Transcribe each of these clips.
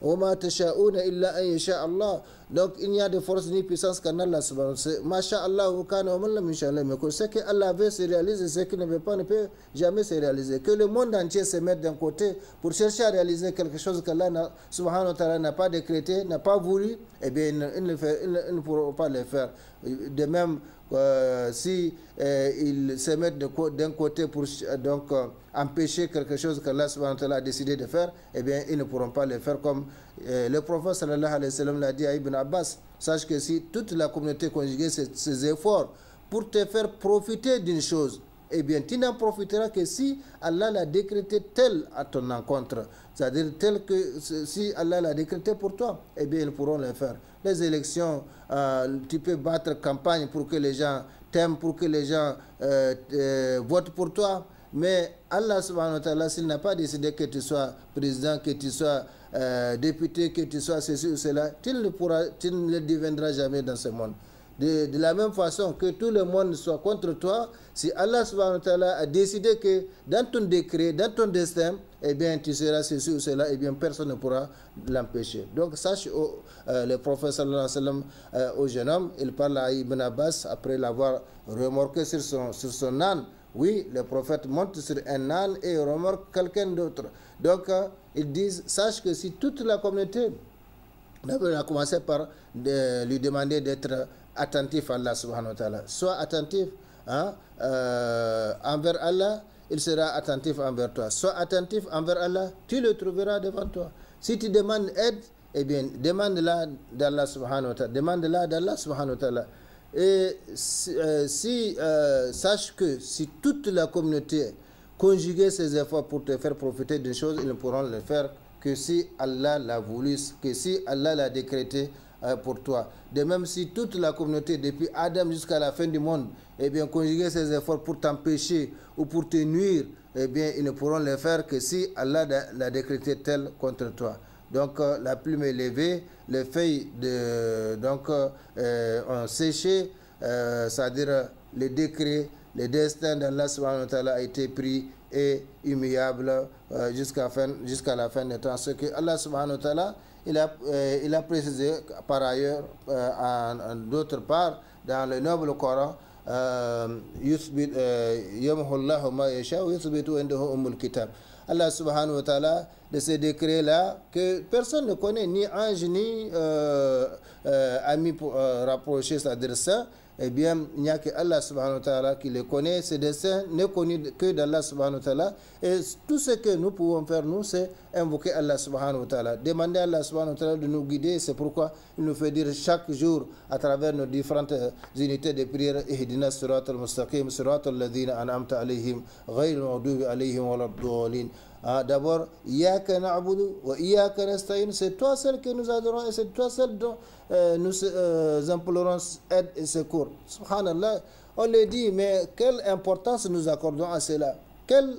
وَمَا تَشَاءُونَ إِلَّا أَن يَشَاءَ اللَّهُ. Donc il n'y a de force ni puissance qu'en Allah subhanahu wa ta'ala. Masha'Allah wa kana wa man lam yasha' lam yakun. Ce que Allah veut se réaliser, ce qu'il ne veut pas ne peut jamais se réaliser. Que le monde entier se mette d'un côté pour chercher à réaliser quelque chose qu'Allah subhanahu wa ta'ala n'a pas décrété, n'a pas voulu, eh bien ils ne pourront pas le faire. De même, si ils se mettent d'un côté pour donc empêcher quelque chose qu'Allah subhanahu wa ta'ala a décidé de faire, eh bien ils ne pourront pas le faire, comme le prophète sallallahu alayhi wa sallam l'a dit à Ibn Abbas. Sache que si toute la communauté conjuguait ses efforts pour te faire profiter d'une chose, eh bien tu n'en profiteras que si Allah l'a décrété tel à ton encontre. C'est-à-dire tel que si Allah l'a décrété pour toi, eh bien ils pourront le faire. Les élections, tu peux battre campagne pour que les gens t'aiment, pour que les gens votent pour toi. Mais Allah subhanahu wa ta'ala, s'il n'a pas décidé que tu sois président, que tu sois député, que tu sois ceci ou cela, tu ne le deviendras jamais dans ce monde. De la même façon que tout le monde soit contre toi, si Allah subhanahu wa ta'ala a décidé que dans ton décret, dans ton destin, eh bien tu seras ceci ou cela, eh bien personne ne pourra l'empêcher. Donc sache, le prophète sallallahu alayhi wa sallam au jeune homme, il parle à Ibn Abbas après l'avoir remorqué sur son âne. Oui, le prophète monte sur un âne et remorque quelqu'un d'autre. Donc ils disent, sache que si toute la communauté, d'abord on a commencé par lui demander d'être attentif à Allah subhanahu wa ta'ala. Sois attentif envers Allah, il sera attentif envers toi. Sois attentif envers Allah, tu le trouveras devant toi. Si tu demandes aide, eh bien demande-la d'Allah subhanahu wa ta'ala. Demande-la d'Allah subhanahu wa ta'ala. Et sache que si toute la communauté conjuguait ses efforts pour te faire profiter d'une chose, ils ne pourront le faire que si Allah l'a voulu, que si Allah l'a décrété pour toi. De même, si toute la communauté, depuis Adam jusqu'à la fin du monde, eh bien, conjuguer ses efforts pour t'empêcher ou pour te nuire, eh bien, ils ne pourront le faire que si Allah l'a décrété tel contre toi. Donc, la plume est levée, les feuilles ont séché, c'est-à-dire le décret, le destin d'Allah subhanahu wa ta'ala a été pris et immuable jusqu'à la fin des temps. Ce que Allah subhanahu wa ta'ala il a précisé par ailleurs, d'autre part, dans le noble Coran, Allah subhanahu wa ta'ala, de ces décrets-là, que personne ne connaît, ni ange, ni ami rapproché, c'est-à-dire ça, eh bien, il n'y a que Allah subhanahu wa ta'ala qui les connaît. Ces desseins ne connus que d'Allah subhanahu wa ta'ala. Et tout ce que nous pouvons faire, nous, c'est invoquer Allah subhanahu wa ta'ala. Demander à Allah subhanahu wa ta'ala de nous guider. C'est pourquoi il nous fait dire chaque jour, à travers nos différentes unités de prière, Ihdina sirat al-mustaqim, sirat al-ladhina an'amta alayhim, ghayr al-maghdubi alayhim wa lad-dallin. D'abord, Iyaka na'budu wa Iyaka nasta'in, c'est toi seul que nous adorons et c'est toi seul dont nous implorons aide et secours. Subhanallah, on le dit, mais quelle importance nous accordons à cela? Quelle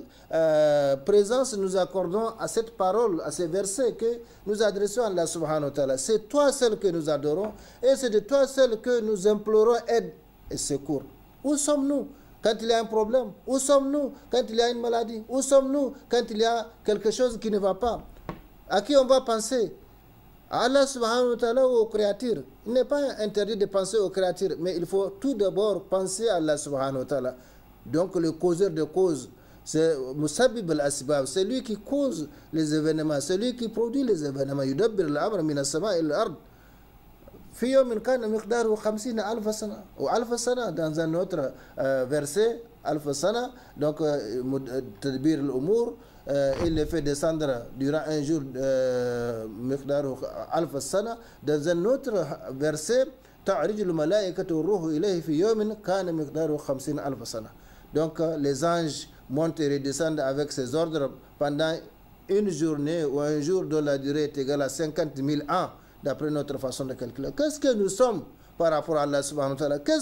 présence nous accordons à cette parole, à ces versets que nous adressons à Allah subhanahu wa ta'ala? C'est toi seul que nous adorons et c'est de toi seul que nous implorons aide et secours. Où sommes-nous quand il y a un problème? Où sommes-nous quand il y a une maladie? Où sommes-nous quand il y a quelque chose qui ne va pas? À qui on va penser? À Allah subhanahu wa ta'ala ou aux créatures? Il n'est pas interdit de penser aux créatures, mais il faut tout d'abord penser à Allah subhanahu wa ta'ala. Donc le causeur de causes, c'est Musabib al-Asbab, c'est lui qui cause les événements, c'est lui qui produit les événements. Yudabbir al-amr min as-sama'i ila al-ard. في يوم كان مقداره 50,000 سنة و1000 سنة dans un autre verset 1000 سنة. Donc تدبير الأمور, il les fait descendre durant un jour مقداره 1000 سنة. Dans un autre verset تعرج الملائكة والروح إليه في يوم كان مقداره 50,000 سنة. Donc les anges montent et redescendent avec ses ordres pendant une journée ou un jour dont la durée est égale à 50,000 ans. D'après notre façon de calculer. Qu'est-ce que nous sommes par rapport à Allah subhanahu wa ta'ala? Que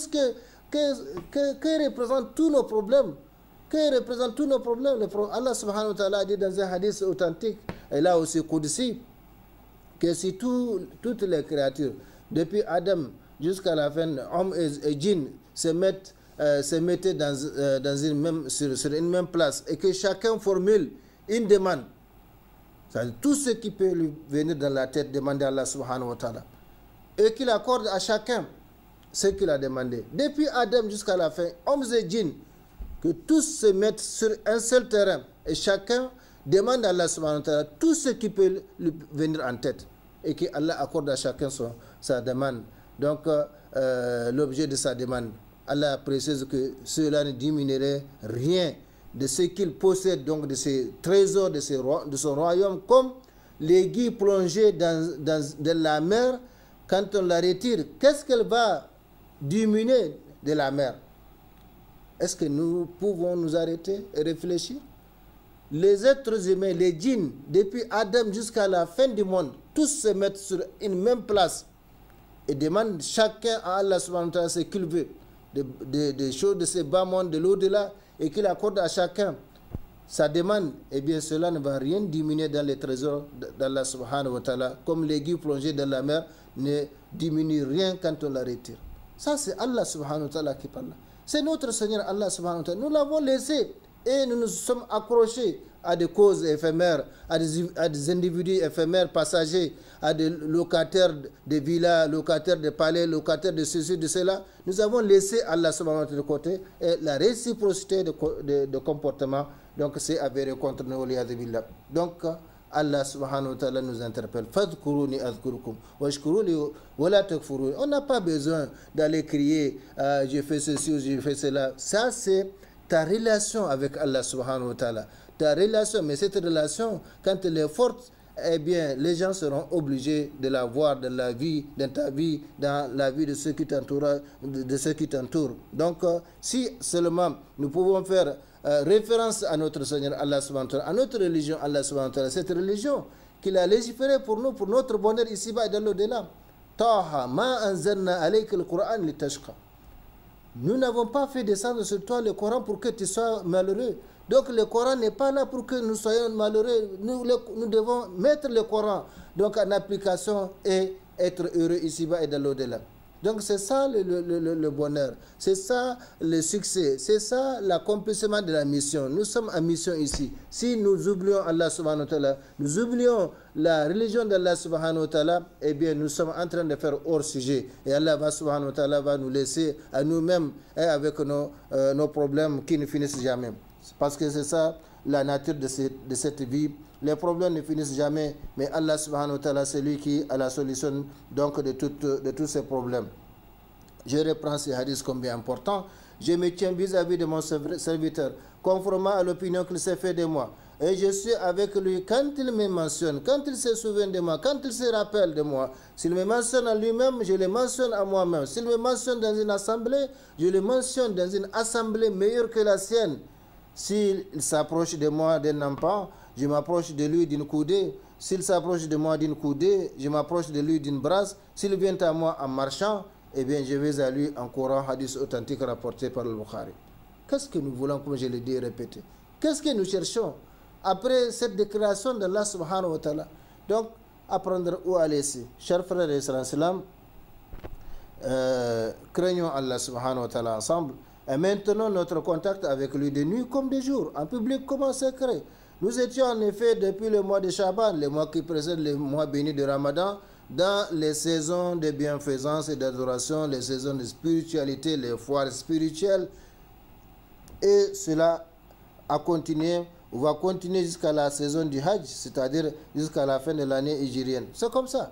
représentent tous nos problèmes? Que représentent tous nos problèmes? Allah subhanahu wa ta'ala a dit dans un hadith authentique, et là aussi Qudsi, que si toutes les créatures, depuis Adam jusqu'à la fin, hommes et djinns, se mettaient sur une même place, et que chacun formule une demande, Tout ce qui peut lui venir dans la tête, demander à Allah subhanahu wa ta'ala. Et qu'il accorde à chacun ce qu'il a demandé. Depuis Adam jusqu'à la fin, hommes et djinns, que tous se mettent sur un seul terrain et chacun demande à Allah subhanahu wa ta'ala tout ce qui peut lui venir en tête. Et que Allah accorde à chacun sa demande. Donc, l'objet de sa demande, Allah précise que cela ne diminuerait rien de ce qu'il possède, donc de ses trésors, de son royaume, comme l'aiguille plongée dans la mer, quand on la retire, qu'est-ce qu'elle va diminuer de la mer? Est-ce que nous pouvons nous arrêter et réfléchir? Les êtres humains, les djinns, depuis Adam jusqu'à la fin du monde, tous se mettent sur une même place et demandent chacun à Allah subhanahu wa ta'ala ce qu'il veut, des choses de ce bas monde, de l'au-delà, et qu'il accorde à chacun sa demande. Eh bien, cela ne va rien diminuer dans les trésors d'Allah subhanahu wa ta'ala, comme l'aiguille plongée dans la mer ne diminue rien quand on la retire. Ça, c'est Allah subhanahu wa ta'ala qui parle. C'est notre Seigneur Allah subhanahu wa ta'ala. Nous l'avons laissé et nous nous sommes accrochés à des causes éphémères, à des individus éphémères, passagers, à des locataires de villas, locataires de palais, locataires de ceci, de cela. Nous avons laissé Allah subhanahu wa ta'ala de côté et la réciprocité de comportement, donc c'est avéré contre nous. Donc, Allah subhanahu wa ta'ala nous interpelle. Fadhkuruni adhkurukum washkuruni wala takfuruni. On n'a pas besoin d'aller crier j'ai fait ceci ou j'ai fait cela. Ça, c'est ta relation avec Allah subhanahu wa ta'ala. Ta relation, mais cette relation, quand elle est forte, eh bien, les gens seront obligés de la voir dans la vie, dans ta vie, dans la vie de ceux qui t'entourent, Donc, si seulement nous pouvons faire référence à notre Seigneur Allah subhanahu wa ta'ala, à notre religion Allah subhanahu wa ta'ala, cette religion qu'il a légiférée pour nous, pour notre bonheur ici-bas et dans l'au-delà. Taha ma anzalna alayka al-Qur'an litashqa. Nous n'avons pas fait descendre sur toi le Coran pour que tu sois malheureux. Donc le Coran n'est pas là pour que nous soyons malheureux. Nous devons mettre le Coran donc en application et être heureux ici-bas et dans l'au-delà. Donc c'est ça le bonheur, c'est ça le succès, c'est ça l'accomplissement de la mission. Nous sommes en mission ici. Si nous oublions Allah subhanahu wa ta'ala, nous oublions la religion d'Allah subhanahu wa ta'ala, eh bien nous sommes en train de faire hors sujet. Et Allah subhanahu wa ta'ala va nous laisser à nous-mêmes et avec nos problèmes qui ne finissent jamais. Parce que c'est ça la nature de cette vie. Les problèmes ne finissent jamais, mais Allah subhanahu wa ta'ala, c'est lui qui a la solution donc de tous ces problèmes. Je reprends ces hadiths comme bien importants. Je me tiens vis-à-vis de mon serviteur, conformément à l'opinion qu'il s'est fait de moi. Et je suis avec lui quand il me mentionne, quand il se souvient de moi, quand il se rappelle de moi. S'il me mentionne à lui-même, je le mentionne à moi-même. S'il me mentionne dans une assemblée, je le mentionne dans une assemblée meilleure que la sienne. S'il s'approche de moi d'un empan, je m'approche de lui d'une coudée. S'il s'approche de moi d'une coudée, je m'approche de lui d'une brasse. S'il vient à moi en marchant, eh bien je vais à lui en courant, hadith authentique rapporté par le Bukhari. Qu'est-ce que nous voulons, comme je l'ai dit et répété? Qu'est-ce que nous cherchons après cette déclaration d'Allah subhanahu wa ta'ala? Donc, apprendre où aller ici. Chers frères et sœurs, craignons Allah subhanahu wa ta'ala ensemble. Et maintenant, notre contact avec lui de nuit comme de jour, en public comme en secret. Nous étions en effet depuis le mois de Shaban, le mois qui précède le mois béni de Ramadan, dans les saisons de bienfaisance et d'adoration, les saisons de spiritualité, les foires spirituelles. Et cela a continué, ou va continuer jusqu'à la saison du Hajj, c'est-à-dire jusqu'à la fin de l'année hijrienne. C'est comme ça.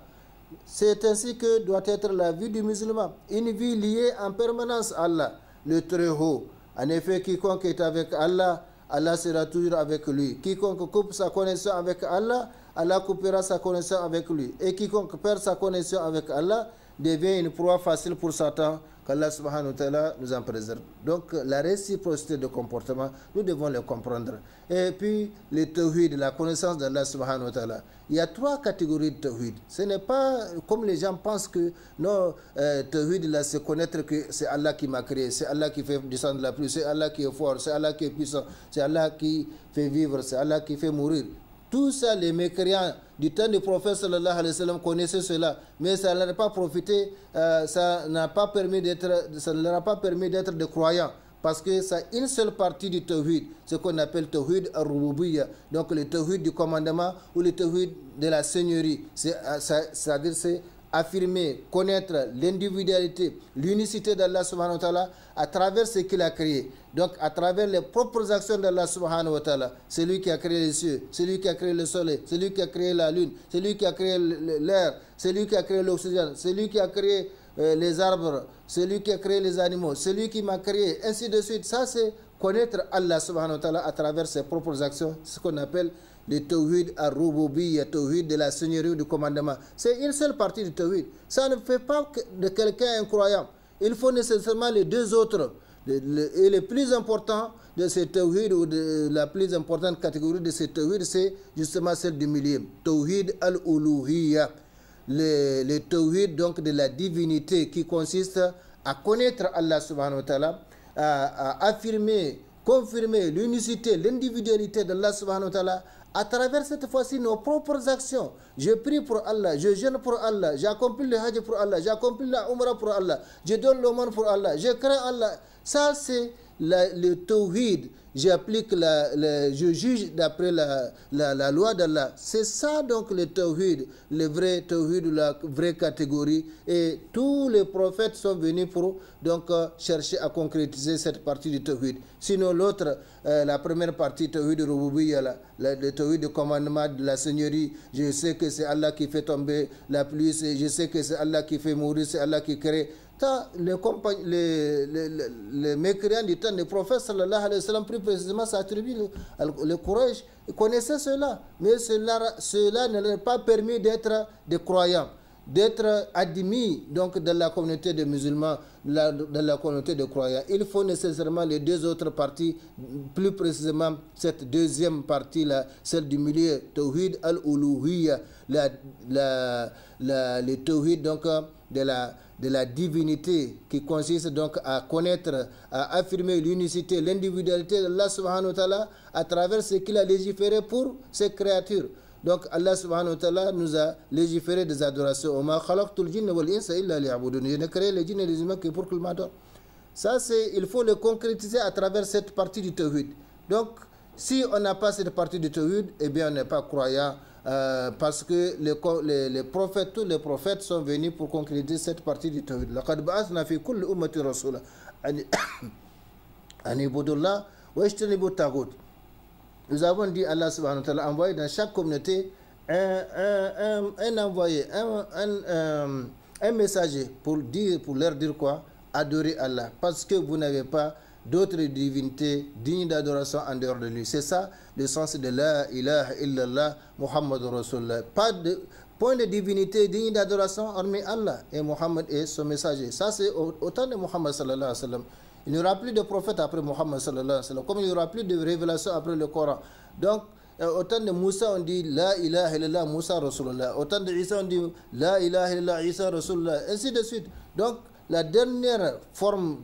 C'est ainsi que doit être la vie du musulman. Une vie liée en permanence à Allah, le Très-Haut. En effet, quiconque est avec Allah, Allah sera toujours avec lui. Quiconque coupe sa connexion avec Allah, Allah coupera sa connexion avec lui. Et quiconque perd sa connexion avec Allah devient une proie facile pour Satan, qu'Allah subhanahu wa ta'ala nous en préserve. Donc la réciprocité de comportement, nous devons le comprendre. Et puis le tawhid, la connaissance d'Allah subhanahu wa ta'ala. Il y a 3 catégories de tawhid. Ce n'est pas comme les gens pensent que non, tawhid là, c'est connaître que c'est Allah qui m'a créé, c'est Allah qui fait descendre la pluie, c'est Allah qui est fort, c'est Allah qui est puissant, c'est Allah qui fait vivre, c'est Allah qui fait mourir. Tout ça, les mécréants du temps du prophète sallallahu alayhi wa sallam connaissaient cela, mais ça ne leur a pas profité, ça ne leur a pas permis d'être des croyants. parce que c'est une seule partie du tawhid, ce qu'on appelle tawhid al-rububiyya, donc le tawhid du commandement ou le tawhid de la seigneurie. C'est-à-dire c'est affirmer, connaître l'individualité, l'unicité d'Allah subhanahu wa ta'ala à travers ce qu'il a créé. Donc à travers les propres actions d'Allah subhanahu wa ta'ala. C'est lui qui a créé les cieux, c'est lui qui a créé le soleil, c'est lui qui a créé la lune, c'est lui qui a créé l'air, c'est lui qui a créé l'oxygène, c'est lui qui a créé les arbres, c'est lui qui a créé les animaux, c'est lui qui m'a créé, ainsi de suite. Ça c'est connaître Allah subhanahu wa ta'ala à travers ses propres actions, ce qu'on appelle le tawhid al-rububiyya, tawhid de la seigneurie ou du commandement. C'est une seule partie du tawhid. Ça ne fait pas de quelqu'un un croyant. Il faut nécessairement les deux autres. Et le plus important de ce tawhid, ou de la plus importante catégorie de ce tawhid, c'est justement celle du milieu. Tawhid al-uluhiyya. Le tawhid donc de la divinité qui consiste à connaître Allah subhanahu wa ta'ala, à affirmer, confirmer l'unicité, l'individualité d'Allah subhanahu wa ta'ala à travers cette fois-ci nos propres actions. Je prie pour Allah, je jeûne pour Allah, j'accomplis le hajj pour Allah, j'accomplis la umrah pour Allah, je donne l'aumône pour Allah, je crains Allah. Ça c'est le tawhid. J'applique je juge d'après la loi d'Allah. C'est ça donc le tawhid, le vrai tawhid, la vraie catégorie. Et tous les prophètes sont venus pour donc chercher à concrétiser cette partie du tawhid. Sinon l'autre, la première partie, tawhid rububiyya, le tawhid de commandement de la seigneurie. Je sais que c'est Allah qui fait tomber la pluie, je sais que c'est Allah qui fait mourir, c'est Allah qui crée. Les mécréants du temps des prophètes sallallahu alayhi wa sallam, plus précisément s'attribuent le courage, ils connaissaient cela, mais cela ne leur a pas permis d'être des croyants, d'être admis donc dans la communauté des musulmans, dans la communauté des croyants. Il faut nécessairement les deux autres parties, plus précisément cette deuxième partie là, celle du milieu, tawhid al-uluhiyya, le tawhid donc de la divinité, qui consiste donc à connaître, à affirmer l'unicité, l'individualité d'Allah subhanahu wa ta'ala à travers ce qu'il a légiféré pour ses créatures. Donc Allah subhanahu wa ta'ala nous a légiféré des adorations. Je n'ai créé les djinns et les humains que pour qu'ils m'adorent. Ça, il faut le concrétiser à travers cette partie du tawhid. Donc, si on n'a pas cette partie du tawhid, eh bien on n'est pas croyant. Parce que les prophètes, tous les prophètes sont venus pour concrétiser cette partie du tawhid. لَقَدْ بَعَثْنَا فِي كُلِّ أُمَّةٍ رَسُولًا أَنِ اعْبُدُوا اللَّهَ وَاجْتَنِبُوا الطَّاغُوتَ. Nous avons dit, Allah subhanahu wa ta'ala envoyé dans chaque communauté un envoyé, un messager pour leur dire quoi? Adorer Allah, parce que vous n'avez pas d'autres divinités dignes d'adoration en dehors de lui. C'est ça le sens de la ilaha illallah Muhammadur Rasulullah. Pas de point de divinité digne d'adoration hormis Allah et Muhammad et son messager. Ça c'est au temps de Muhammad sallallahu alayhi wa sallam. Il n'y aura plus de prophète après Muhammad sallallahu alayhi wa sallam, comme il n'y aura plus de révélation après le Coran. Donc au temps de Moussa on dit la ilaha illallah Moussa Rasulullah. Au temps de Isa on dit la ilaha illallah Isa Rasulullah, ainsi de suite. Donc la dernière forme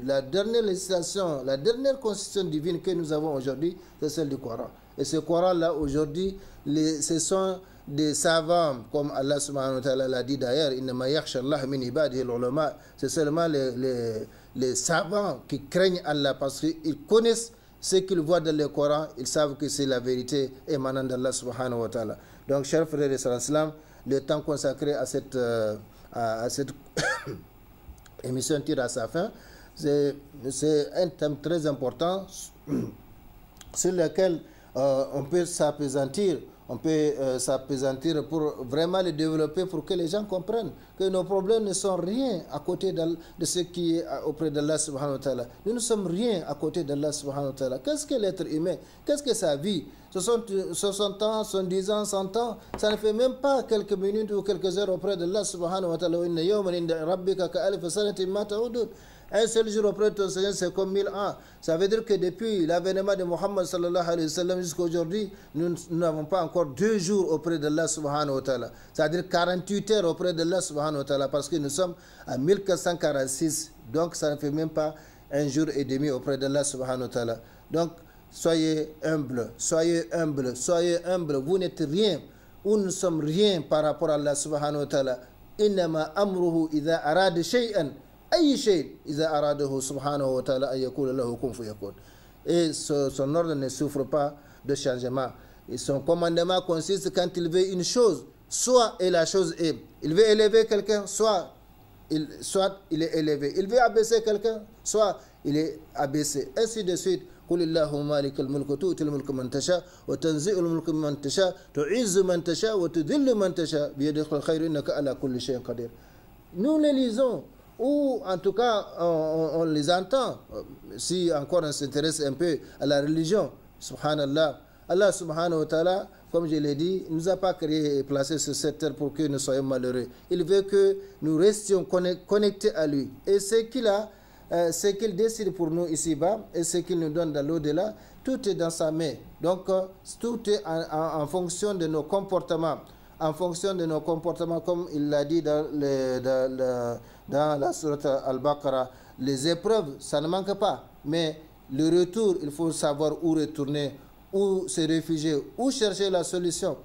la dernière législation, la dernière constitution divine que nous avons aujourd'hui, c'est celle du Coran. Et ce Coran-là, aujourd'hui, ce sont des savants, comme Allah subhanahu wa ta'ala l'a dit d'ailleurs, innama yakhsha Allah min ibadihi al-ulama. C'est seulement les savants qui craignent Allah parce qu'ils connaissent ce qu'ils voient dans le Coran, ils savent que c'est la vérité émanant d'Allah subhanahu wa ta'ala. Donc, chers frères et sœurs, le temps consacré à cette émission tire à sa fin. C'est un thème très important sur lequel on peut s'appesantir. On peut s'appesantir pour vraiment le développer, pour que les gens comprennent que nos problèmes ne sont rien à côté de ce qui est auprès d'Allah subhanahu wa ta'ala. Nous ne sommes rien à côté d'Allah subhanahu wa ta'ala. Qu'est-ce que l'être humain? Qu'est-ce que sa vie? 60 ans, 70 ans, 100 ans, ça ne fait même pas quelques minutes ou quelques heures auprès d'Allah subhanahu wa ta'ala. Un seul jour auprès de ton Seigneur, c'est comme 1000 ans. Ça veut dire que depuis l'avènement de Muhammad sallallahu alayhi wa sallam jusqu'à aujourd'hui, nous n'avons pas encore 2 jours auprès d'Allah subhanahu wa ta'ala. C'est-à-dire 48 heures auprès d'Allah subhanahu wa ta'ala, parce que nous sommes à 1446. Donc ça ne fait même pas un jour et demi auprès d'Allah subhanahu wa ta'ala. Donc soyez humbles, soyez humbles, soyez humbles. Vous n'êtes rien, nous ne sommes rien par rapport à Allah subhanahu wa ta'ala. Innama amruhu idha arada shay'an أي شيء إذا أراده سبحانه وتعالى أن يقول له كن فيكون. Et son ordre ne souffre pas de changement. Et son commandement consiste quand il veut une chose, soit et la chose est. Il veut élever quelqu'un, soit il est élevé. Il veut abaisser quelqu'un, soit il est abaissé. Ainsi de suite. قل اللهم مالك الملك تؤتي الملك من تشاء وتنزع الملك من تشاء تعز من تشاء وتذل من تشاء بيدك الخير إنك على كل شيء قدير. Nous les lisons, ou en tout cas on les entend, si encore on s'intéresse un peu à la religion. Subhanallah, Allah subhanahu wa ta'ala, comme je l'ai dit, il ne nous a pas créé et placé sur cette terre pour que nous soyons malheureux. Il veut que nous restions connectés à lui. Et ce qu'il décide pour nous ici-bas et ce qu'il nous donne dans l'au-delà, tout est dans sa main. Donc, tout est en fonction de nos comportements. En fonction de nos comportements, comme il l'a dit dans la sourate Al-Baqarah, les épreuves, ça ne manque pas. Mais le retour, il faut savoir où retourner, où se réfugier, où chercher la solution.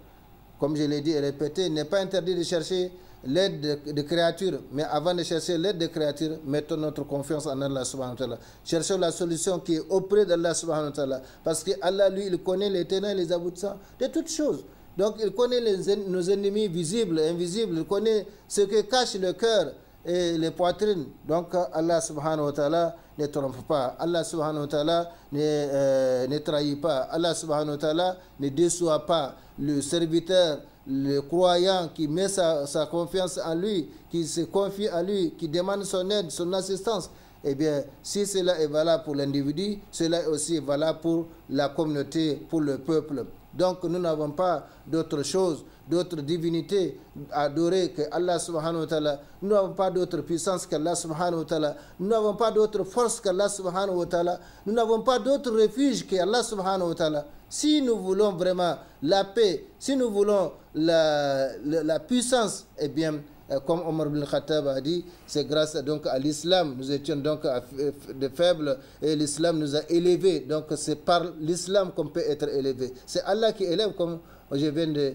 Comme je l'ai dit et répété, il n'est pas interdit de chercher l'aide de créatures, mais avant de chercher l'aide de créatures, mettons notre confiance en Allah subhanahu wa ta'ala. Cherchons la solution qui est auprès d'Allah subhanahu wa ta'ala. Parce que Allah, lui, il connaît les tenants et les aboutissants de toutes choses. Donc, il connaît nos ennemis visibles et invisibles. Il connaît ce que cache le cœur et les poitrines. Donc, Allah subhanahu wa ta'ala ne trompe pas. Allah subhanahu wa ta'ala ne trahit pas. Allah subhanahu wa ta'ala ne déçoit pas le serviteur, le croyant qui met sa confiance en lui, qui se confie à lui, qui demande son aide, son assistance. Eh bien, si cela est valable pour l'individu, cela est aussi valable pour la communauté, pour le peuple. Donc, nous n'avons pas d'autre chose, d'autre divinité à adorer que Allah subhanahu wa ta'ala. Nous n'avons pas d'autre puissance qu'Allah subhanahu wa ta'ala. Nous n'avons pas d'autre force qu'Allah subhanahu wa ta'ala. Nous n'avons pas d'autre refuge qu'Allah subhanahu wa ta'ala. Si nous voulons vraiment la paix, si nous voulons la puissance, eh bien, comme Omar ibn Khattab a dit, c'est grâce donc à l'islam. Nous étions donc de faibles et l'islam nous a élevés. Donc c'est par l'islam qu'on peut être élevé. C'est Allah qui élève, comme je viens de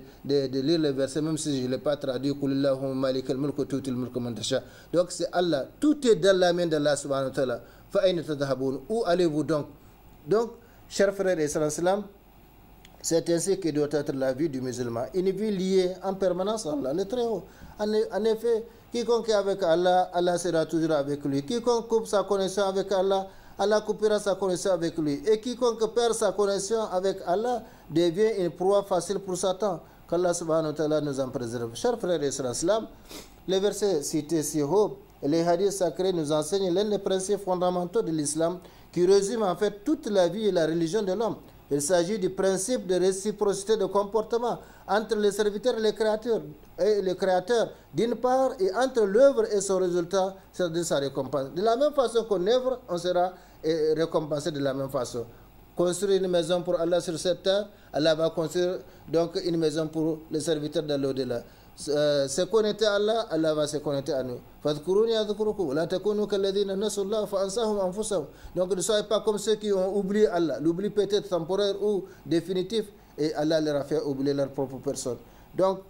lire le verset, même si je ne l'ai pas traduit. Donc c'est Allah. Tout est dans la main d'Allah subhanahu wa ta'ala. Où allez-vous donc? Donc, chers frères et sœurs, c'est ainsi que doit être la vie du musulman. Une vie liée en permanence à Allah, le Très-Haut. En effet, quiconque est avec Allah, Allah sera toujours avec lui. Quiconque coupe sa connexion avec Allah, Allah coupera sa connexion avec lui. Et quiconque perd sa connexion avec Allah devient une proie facile pour Satan. Qu'Allah subhanahu wa ta'ala nous en préserve. Chers frères et sœurs, les versets cités si haut et les hadiths sacrés nous enseignent l'un des principes fondamentaux de l'islam qui résume en fait toute la vie et la religion de l'homme. Il s'agit du principe de réciprocité de comportement entre les serviteurs et les créateurs, d'une part, et entre l'œuvre et son résultat, c'est-à-dire sa récompense. De la même façon qu'on œuvre, on sera récompensé de la même façon. Construire une maison pour Allah sur cette terre, Allah va construire donc une maison pour les serviteurs de l'au-delà. Se connecter à Allah, Allah va se connecter à nous. Donc ne soyez pas comme ceux qui ont oublié Allah. L'oubli peut être temporaire ou définitif et Allah leur a fait oublier leur propre personne. Donc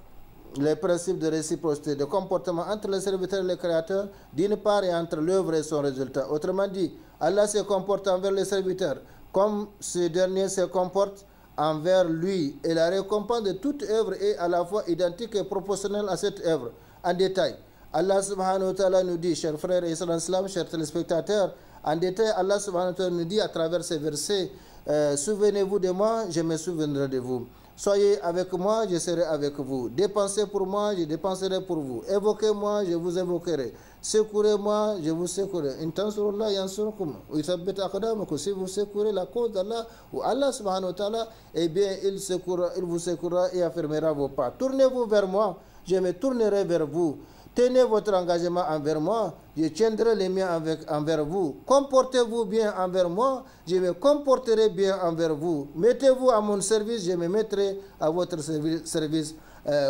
les principes de réciprocité, de comportement entre les serviteurs et les créateurs, d'une part, et entre l'œuvre et son résultat. Autrement dit, Allah se comporte envers les serviteurs comme ce dernier se comporte envers lui, et la récompense de toute œuvre est à la fois identique et proportionnelle à cette œuvre. En détail, Allah subhanahu wa ta'ala nous dit, chers frères et sœurs en islam, chers téléspectateurs, en détail, Allah subhanahu wa ta'ala nous dit à travers ces versets, souvenez-vous de moi, je me souviendrai de vous. Soyez avec moi, je serai avec vous. Dépensez pour moi, je dépenserai pour vous. Évoquez-moi, je vous évoquerai. Secourez-moi, je vous secourrai. Si vous secourez la cause d'Allah ou Allah subhanahu wa ta'ala, eh bien il vous secourra et affirmera vos pas. Tournez-vous vers moi, je me tournerai vers vous. Tenez votre engagement envers moi, je tiendrai les miens envers vous. Comportez-vous bien envers moi, je me comporterai bien envers vous. Mettez-vous à mon service, je me mettrai à votre service.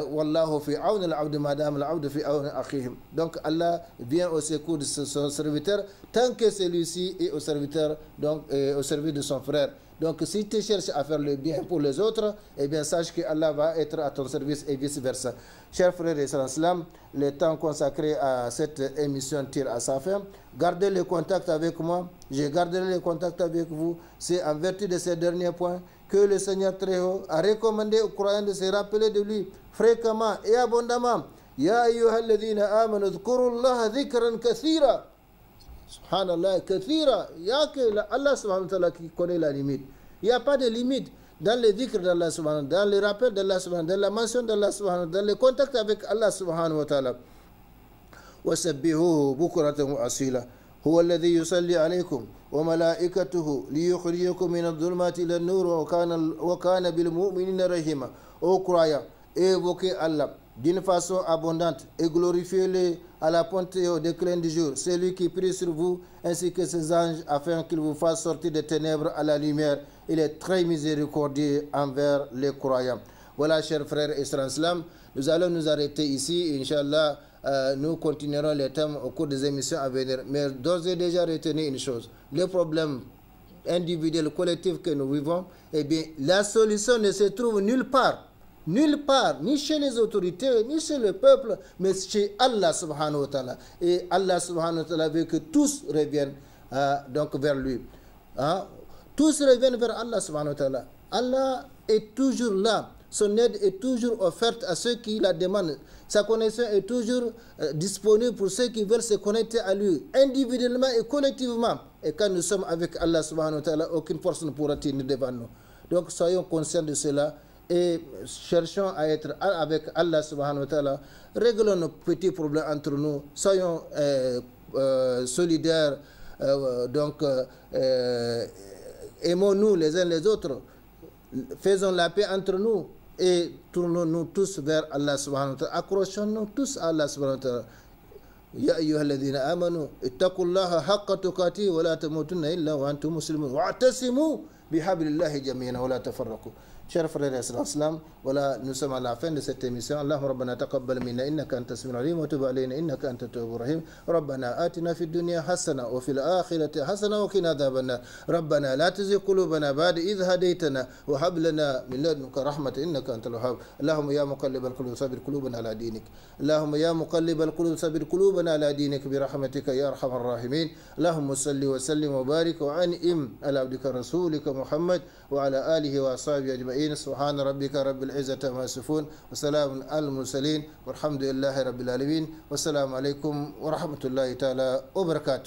Wallahu fi awn al-abd madam al-abd fi awn akhihim. Donc Allah vient au secours de son serviteur tant que celui-ci est au serviteur, donc au service de son frère. Donc si tu cherches à faire le bien pour les autres, eh bien sache que Allah va être à ton service et vice-versa. Chers frères et sœurs, le temps consacré à cette émission tire à sa fin. Gardez le contact avec moi, je garderai le contact avec vous. C'est en vertu de ces derniers points que le Seigneur très haut a recommandé aux croyants de se rappeler de lui fréquemment et abondamment. Ya ayyuhalladhina amanu dhkurullaha dhikran kathira. Subhanallah, kathira. Il n'y a que Allah subhanahu wa ta'ala qui connaît la limite. Il n'y a pas de limite dans le dhikr d'Allah subhanahu wa ta'ala, dans le rappel d'Allah subhanahu wa ta'ala, dans la mention d'Allah subhanahu wa ta'ala, dans le contact avec Allah subhanahu wa ta'ala. وسبحوه بكرة وأصيلا هو الذي يصلي عليكم وملائكته ليخرجكم من الظلمات إلى النور وكان بالمؤمنين رحيما. Ô croyants, évoquez Allah d'une façon abondante et glorifiez-le à la pointe et au déclin du jour. C'est lui qui prie sur vous ainsi que ses anges afin qu'il vous fasse sortir des ténèbres à la lumière. Il est très miséricordieux envers les croyants. Voilà, chers frères et sœurs, nous allons nous arrêter ici. Inch'Allah, nous continuerons les thèmes au cours des émissions à venir. Mais d'ores et déjà, retenez une chose. Les problèmes individuels, collectifs que nous vivons, eh bien, la solution ne se trouve nulle part. Nulle part, ni chez les autorités, ni chez le peuple, mais chez Allah subhanahu wa ta'ala. Et Allah subhanahu wa ta'ala veut que tous reviennent donc vers lui. Tous reviennent vers Allah subhanahu wa ta'ala. Allah est toujours là. Son aide est toujours offerte à ceux qui la demandent. Sa connexion est toujours disponible pour ceux qui veulent se connecter à lui, individuellement et collectivement. Et quand nous sommes avec Allah subhanahu wa ta'ala, aucune force ne pourra tenir devant nous. Donc soyons conscients de cela et cherchons à être avec Allah subhanahu wa ta'ala. Réglons nos petits problèmes entre nous. Soyons solidaires. Aimons-nous les uns les autres. Faisons la paix entre nous et tournons-nous tous vers Allah subhanahu wa ta'ala. Accrochons-nous tous à Allah subhanahu wa ta'ala. Ya ayyuhalladhina amanu ittaqullaha haqqa tuqatih wa la tamutunna illa wa antum muslimun wa'tasimu bihablillahi jami'an wa la tafarraqu. Chers frères et sœurs, voilà, nous sommes à la fin de cette émission. Allahumma rabbana taqabbal minna innaka antas samiul alim wa tub alayna innaka antat tawwabur rahim. Rabbana atina fid dunya hasana wa fil akhirati hasana wa qina adhaban nar. Rabbana la tuzigh qulubana ba'da idh hadaytana wa hab lana min ladunka rahmatan innaka antal wahhab. Allahumma ya muqallibal qulub thabbit qulubana ala dinik. Allahumma ya muqallibal qulub thabbit qulubana ala dinik bi rahmatika ya arhamar rahimin. Allahumma salli wa sallim wa barik wa an'im ala abdika rasulika Muhammad wa ala alihi wa ashabihi ajma'in. سبحان ربك رب العزة ما يصفون وسلام على المرسلين والحمد لله رب العالمين والسلام عليكم ورحمة الله تعالى وبركاته.